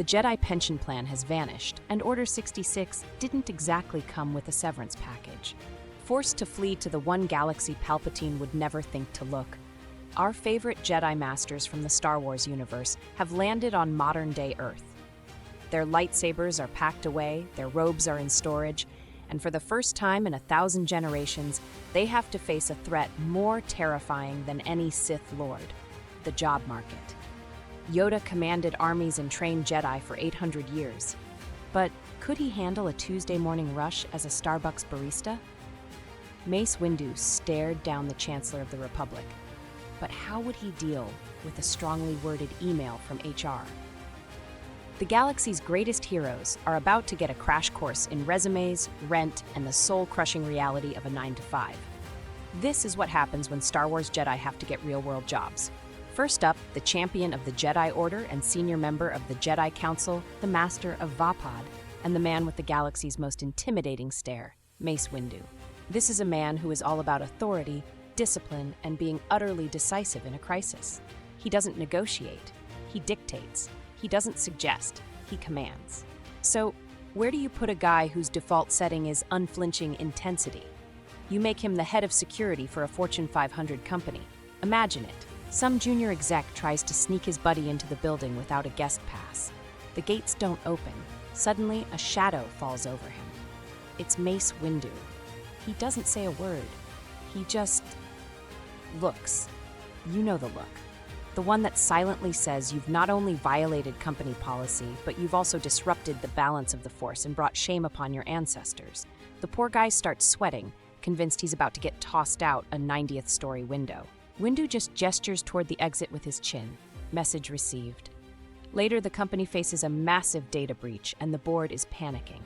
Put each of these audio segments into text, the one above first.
The Jedi pension plan has vanished, and Order 66 didn't exactly come with a severance package. Forced to flee to the one galaxy Palpatine would never think to look, our favorite Jedi Masters from the Star Wars universe have landed on modern-day Earth. Their lightsabers are packed away, their robes are in storage, and for the first time in 1,000 generations, they have to face a threat more terrifying than any Sith Lord: the job market. Yoda commanded armies and trained Jedi for 800 years. But could he handle a Tuesday morning rush as a Starbucks barista? Mace Windu stared down the Chancellor of the Republic. But how would he deal with a strongly worded email from HR? The galaxy's greatest heroes are about to get a crash course in resumes, rent, and the soul-crushing reality of a 9-to-5. This is what happens when Star Wars Jedi have to get real-world jobs. First up, the champion of the Jedi Order and senior member of the Jedi Council, the Master of Vapad, and the man with the galaxy's most intimidating stare, Mace Windu. This is a man who is all about authority, discipline, and being utterly decisive in a crisis. He doesn't negotiate, he dictates. He doesn't suggest, he commands. So, where do you put a guy whose default setting is unflinching intensity? You make him the head of security for a Fortune 500 company. Imagine it. Some junior exec tries to sneak his buddy into the building without a guest pass. The gates don't open. Suddenly, a shadow falls over him. It's Mace Windu. He doesn't say a word. He just looks. You know the look. The one that silently says you've not only violated company policy, but you've also disrupted the balance of the Force and brought shame upon your ancestors. The poor guy starts sweating, convinced he's about to get tossed out a 90th story window. Windu just gestures toward the exit with his chin. Message received. Later, the company faces a massive data breach, and the board is panicking.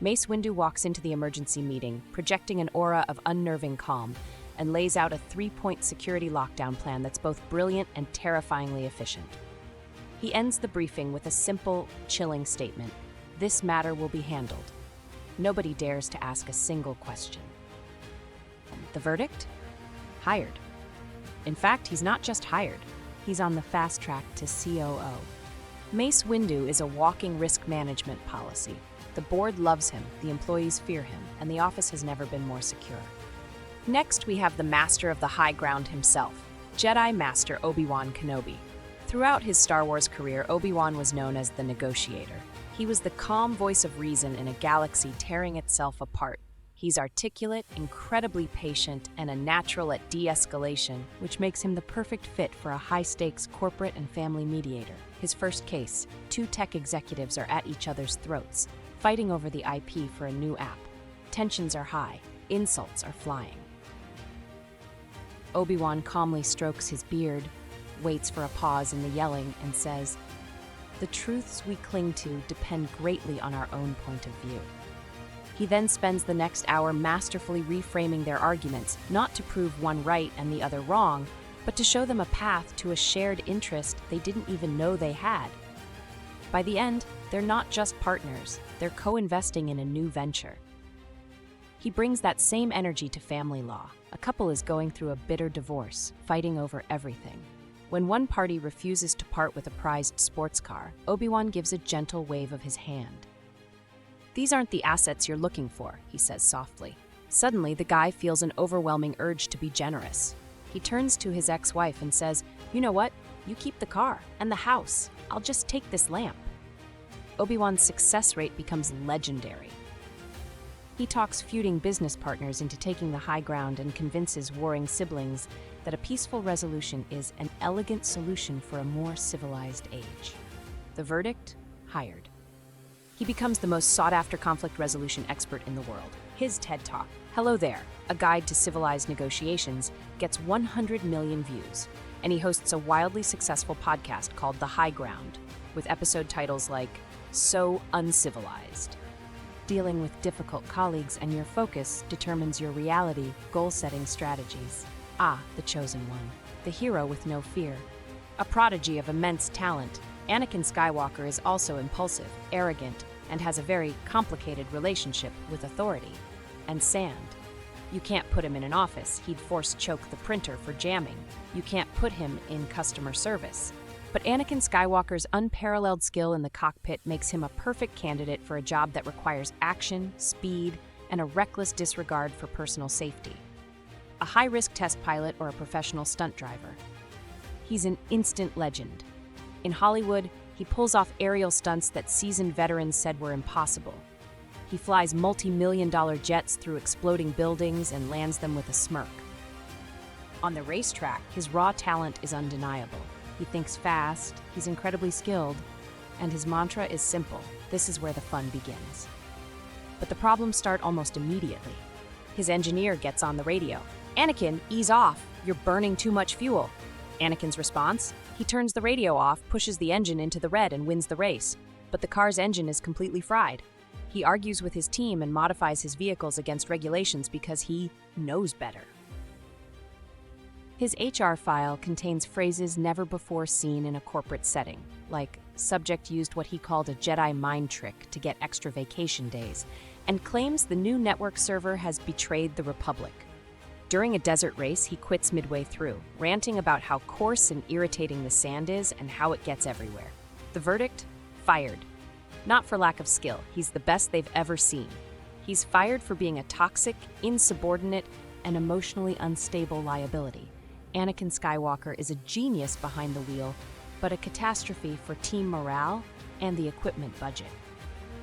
Mace Windu walks into the emergency meeting, projecting an aura of unnerving calm, and lays out a 3-point security lockdown plan that's both brilliant and terrifyingly efficient. He ends the briefing with a simple, chilling statement: this matter will be handled. Nobody dares to ask a single question. The verdict? Hired. In fact, he's not just hired. He's on the fast track to COO. Mace Windu is a walking risk management policy. The board loves him, the employees fear him, and the office has never been more secure. Next, we have the master of the high ground himself, Jedi Master Obi-Wan Kenobi. Throughout his Star Wars career, Obi-Wan was known as the negotiator. He was the calm voice of reason in a galaxy tearing itself apart. He's articulate, incredibly patient, and a natural at de-escalation, which makes him the perfect fit for a high-stakes corporate and family mediator. His first case, 2 tech executives are at each other's throats, fighting over the IP for a new app. Tensions are high, insults are flying. Obi-Wan calmly strokes his beard, waits for a pause in the yelling, and says, "The truths we cling to depend greatly on our own point of view." He then spends the next hour masterfully reframing their arguments, not to prove one right and the other wrong, but to show them a path to a shared interest they didn't even know they had. By the end, they're not just partners, they're co-investing in a new venture. He brings that same energy to family law. A couple is going through a bitter divorce, fighting over everything. When one party refuses to part with a prized sports car, Obi-Wan gives a gentle wave of his hand. "These aren't the assets you're looking for," he says softly. Suddenly, the guy feels an overwhelming urge to be generous. He turns to his ex-wife and says, "You know what? You keep the car and the house. I'll just take this lamp." Obi-Wan's success rate becomes legendary. He talks feuding business partners into taking the high ground and convinces warring siblings that a peaceful resolution is an elegant solution for a more civilized age. The verdict? Hired. He becomes the most sought-after conflict resolution expert in the world. His TED Talk, "Hello There, A Guide to Civilized Negotiations," gets 100 million views, and he hosts a wildly successful podcast called The High Ground, with episode titles like So Uncivilized. Dealing with difficult colleagues and your focus determines your reality, goal-setting strategies. The chosen one. The hero with no fear. A prodigy of immense talent, Anakin Skywalker is also impulsive, arrogant, and has a very complicated relationship with authority. And sand. You can't put him in an office, he'd force choke the printer for jamming. You can't put him in customer service. But Anakin Skywalker's unparalleled skill in the cockpit makes him a perfect candidate for a job that requires action, speed, and a reckless disregard for personal safety. A high-risk test pilot or a professional stunt driver. He's an instant legend. In Hollywood, he pulls off aerial stunts that seasoned veterans said were impossible. He flies multi-million-dollar jets through exploding buildings and lands them with a smirk. On the racetrack, his raw talent is undeniable. He thinks fast, he's incredibly skilled, and his mantra is simple: this is where the fun begins. But the problems start almost immediately. His engineer gets on the radio. "Anakin, ease off. You're burning too much fuel." Anakin's response? He turns the radio off, pushes the engine into the red, and wins the race. But the car's engine is completely fried. He argues with his team and modifies his vehicles against regulations because he knows better. His HR file contains phrases never before seen in a corporate setting, like subject used what he called a Jedi mind trick to get extra vacation days, and claims the new network server has betrayed the Republic. During a desert race, he quits midway through, ranting about how coarse and irritating the sand is and how it gets everywhere. The verdict? Fired. Not for lack of skill, he's the best they've ever seen. He's fired for being a toxic, insubordinate, and emotionally unstable liability. Anakin Skywalker is a genius behind the wheel, but a catastrophe for team morale and the equipment budget.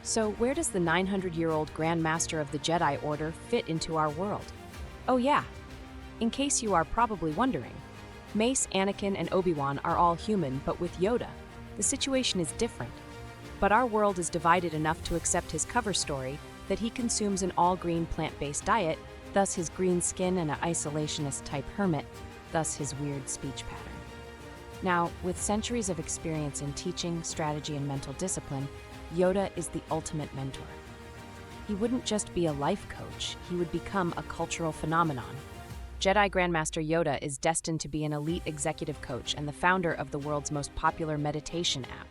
So where does the 900-year-old Grand Master of the Jedi Order fit into our world? Oh yeah, in case you are probably wondering, Mace, Anakin, and Obi-Wan are all human, but with Yoda, the situation is different. But our world is divided enough to accept his cover story that he consumes an all-green plant-based diet, thus his green skin and an isolationist-type hermit, thus his weird speech pattern. Now, with centuries of experience in teaching, strategy, and mental discipline, Yoda is the ultimate mentor. He wouldn't just be a life coach, he would become a cultural phenomenon. Jedi Grandmaster Yoda is destined to be an elite executive coach and the founder of the world's most popular meditation app.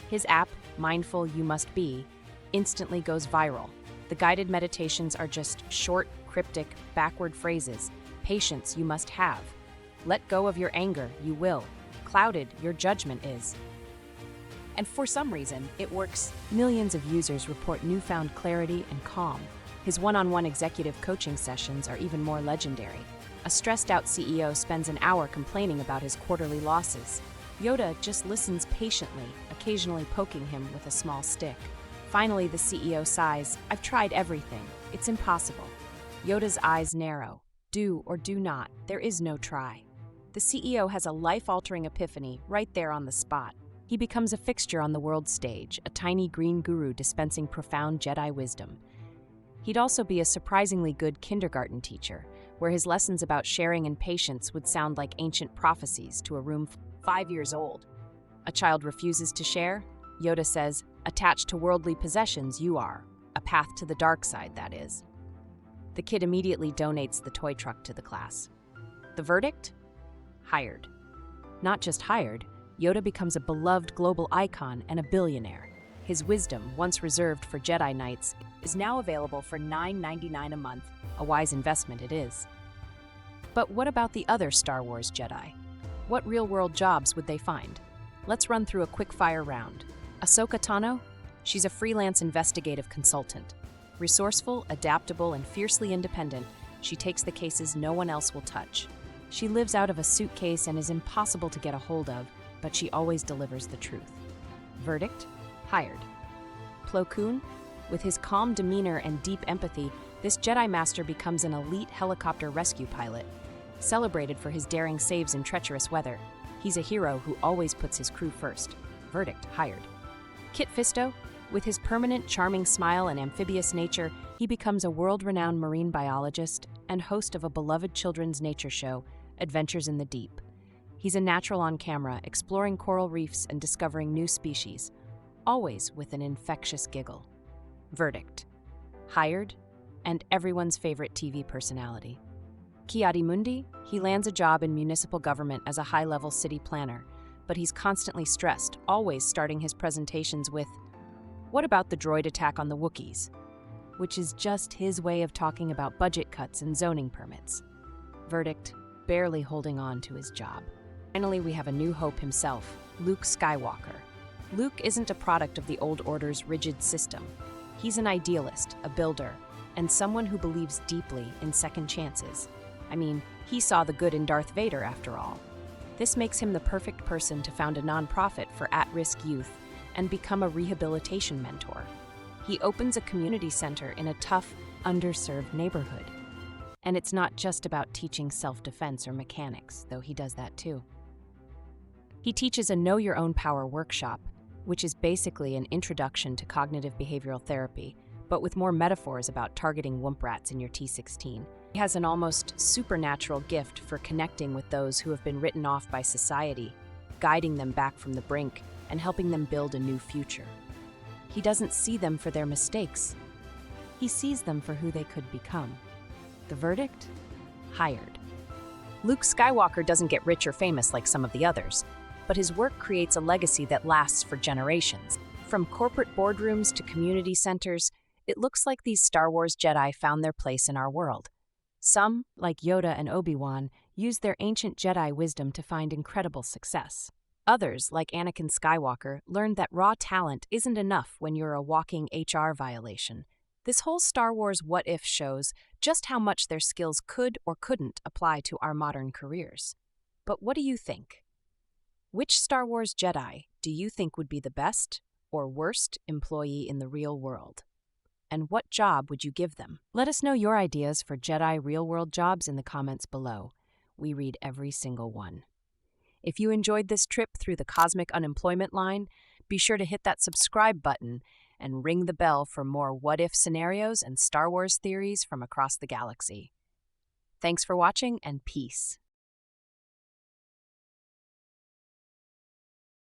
His app, Mindful You Must Be, instantly goes viral. The guided meditations are just short, cryptic, backward phrases. Patience you must have. Let go of your anger, you will. Clouded, your judgment is. And for some reason, it works. Millions of users report newfound clarity and calm. His one-on-one executive coaching sessions are even more legendary. A stressed-out CEO spends an hour complaining about his quarterly losses. Yoda just listens patiently, occasionally poking him with a small stick. Finally, the CEO sighs, "I've tried everything. It's impossible." Yoda's eyes narrow. Do or do not. There is no try. The CEO has a life-altering epiphany right there on the spot. He becomes a fixture on the world stage, a tiny green guru dispensing profound Jedi wisdom. He'd also be a surprisingly good kindergarten teacher, where his lessons about sharing and patience would sound like ancient prophecies to a room 5 years old. A child refuses to share? Yoda says, "Attached to worldly possessions, you are. A path to the dark side, that is." The kid immediately donates the toy truck to the class. The verdict? Hired. Not just hired, Yoda becomes a beloved global icon and a billionaire. His wisdom, once reserved for Jedi Knights, is now available for $9.99 a month. A wise investment it is. But what about the other Star Wars Jedi? What real-world jobs would they find? Let's run through a quick-fire round. Ahsoka Tano? She's a freelance investigative consultant. Resourceful, adaptable, and fiercely independent, she takes the cases no one else will touch. She lives out of a suitcase and is impossible to get a hold of, but she always delivers the truth. Verdict? Hired. Plo Koon? With his calm demeanor and deep empathy, this Jedi Master becomes an elite helicopter rescue pilot. Celebrated for his daring saves in treacherous weather, he's a hero who always puts his crew first. Verdict: hired. Kit Fisto? With his permanent, charming smile and amphibious nature, he becomes a world-renowned marine biologist and host of a beloved children's nature show, Adventures in the Deep. He's a natural on camera, exploring coral reefs and discovering new species, always with an infectious giggle. Verdict: hired, and everyone's favorite TV personality. Ki-Adi-Mundi? He lands a job in municipal government as a high-level city planner, but he's constantly stressed, always starting his presentations with, "What about the droid attack on the Wookiees?" Which is just his way of talking about budget cuts and zoning permits. Verdict: barely holding on to his job. Finally, we have a new hope himself, Luke Skywalker. Luke isn't a product of the Old Order's rigid system. He's an idealist, a builder, and someone who believes deeply in second chances. I mean, he saw the good in Darth Vader after all. This makes him the perfect person to found a nonprofit for at-risk youth and become a rehabilitation mentor. He opens a community center in a tough, underserved neighborhood. And it's not just about teaching self-defense or mechanics, though he does that too. He teaches a Know Your Own Power workshop, which is basically an introduction to cognitive behavioral therapy, but with more metaphors about targeting womp rats in your T16. He has an almost supernatural gift for connecting with those who have been written off by society, guiding them back from the brink and helping them build a new future. He doesn't see them for their mistakes. He sees them for who they could become. The verdict? Hired. Luke Skywalker doesn't get rich or famous like some of the others, but his work creates a legacy that lasts for generations. From corporate boardrooms to community centers, it looks like these Star Wars Jedi found their place in our world. Some, like Yoda and Obi-Wan, used their ancient Jedi wisdom to find incredible success. Others, like Anakin Skywalker, learned that raw talent isn't enough when you're a walking HR violation. This whole Star Wars What If shows just how much their skills could or couldn't apply to our modern careers. But what do you think? Which Star Wars Jedi do you think would be the best or worst employee in the real world? And what job would you give them? Let us know your ideas for Jedi real-world jobs in the comments below. We read every single one. If you enjoyed this trip through the cosmic unemployment line, be sure to hit that subscribe button and ring the bell for more what-if scenarios and Star Wars theories from across the galaxy. Thanks for watching, and peace.